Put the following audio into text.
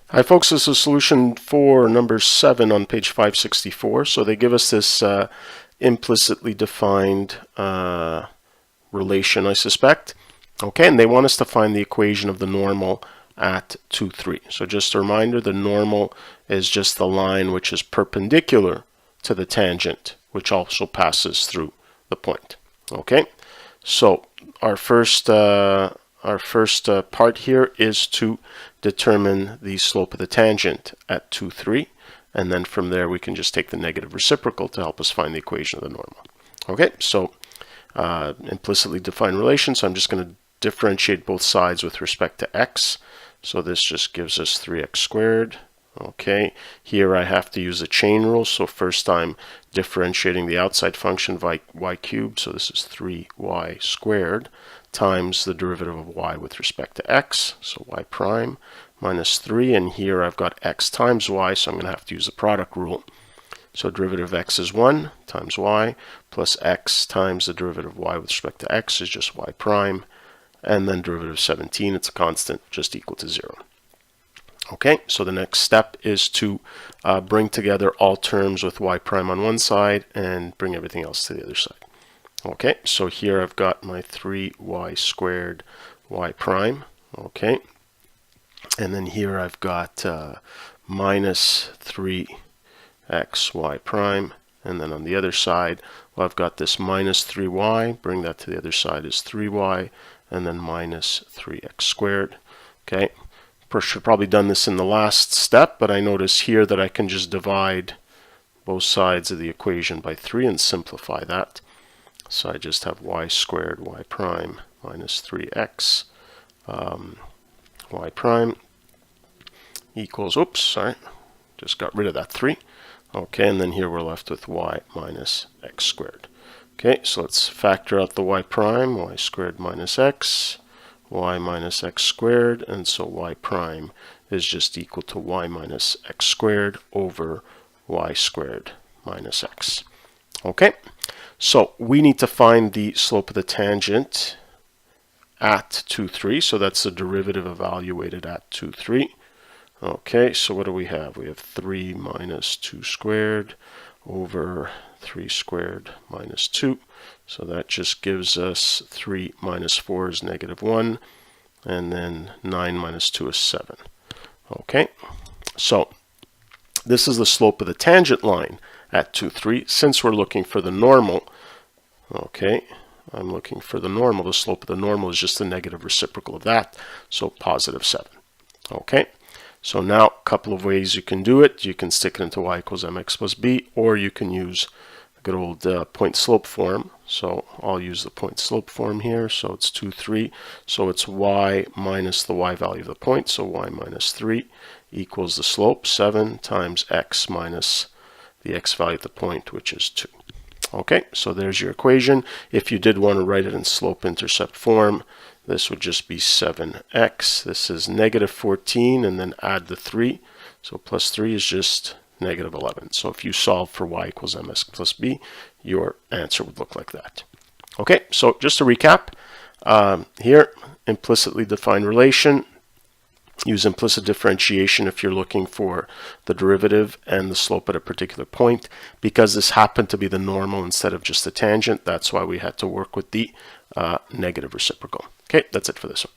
Hi folks, this is solution for number 7 on page 564. So they give us this implicitly defined relation, I suspect. Okay, and they want us to find the equation of the normal at 2, 3. So just a reminder, the normal is just the line which is perpendicular to the tangent, which also passes through the point. Okay, so our first part here is to determine the slope of the tangent at 2, 3, and then from there we can just take the negative reciprocal to help us find the equation of the normal. Okay, so implicitly defined relation, so I'm just going to differentiate both sides with respect to x. So this just gives us 3x squared. Okay, here I have to use a chain rule, so first I'm differentiating the outside function by y cubed, so this is 3y squared times the derivative of y with respect to x, so y prime minus 3, and here I've got x times y, so I'm going to have to use the product rule. So derivative of x is 1 times y plus x times the derivative of y with respect to x is just y prime, and then derivative of 17, it's a constant, just equal to 0. Okay, so the next step is to bring together all terms with y prime on one side and bring everything else to the other side. Okay, so here I've got my 3y squared y prime, okay, and then here I've got minus 3x y prime, and then on the other side, well, I've got this minus 3y, bring that to the other side is 3y, and then minus 3x squared. Okay, should have probably done this in the last step, but I notice here that I can just divide both sides of the equation by 3 and simplify that. So I just have y squared y prime minus 3x y prime equals, oops, sorry, just got rid of that 3. Okay, and then here we're left with y minus x squared. Okay, so let's factor out the y prime, y squared minus x, y minus x squared, and so y prime is just equal to y minus x squared over y squared minus x. Okay, so we need to find the slope of the tangent at 2, 3, so that's the derivative evaluated at 2, 3. Okay, so what do we have? We have 3 minus 2 squared over 3 squared minus 2. So that just gives us 3 minus 4 is negative 1, and then 9 minus 2 is 7. Okay, so this is the slope of the tangent line at 2, 3. Since we're looking for the normal, okay, I'm looking for the normal. The slope of the normal is just the negative reciprocal of that, so positive 7. Okay, so now a couple of ways you can do it. You can stick it into y equals mx plus b, or you can use a good old point slope form. So I'll use the point slope form here. So it's 2, 3. So it's y minus the y value of the point. So y minus 3 equals the slope, 7 times x minus the x value of the point, which is 2. Okay, so there's your equation. If you did want to write it in slope-intercept form, this would just be 7x. This is negative 14, and then add the 3. So plus 3 is just negative 11. So if you solve for y equals mx plus b, your answer would look like that. Okay, so just to recap, here, implicitly defined relation. Use implicit differentiation if you're looking for the derivative and the slope at a particular point. Because this happened to be the normal instead of just the tangent, that's why we had to work with the negative reciprocal. Okay, that's it for this one.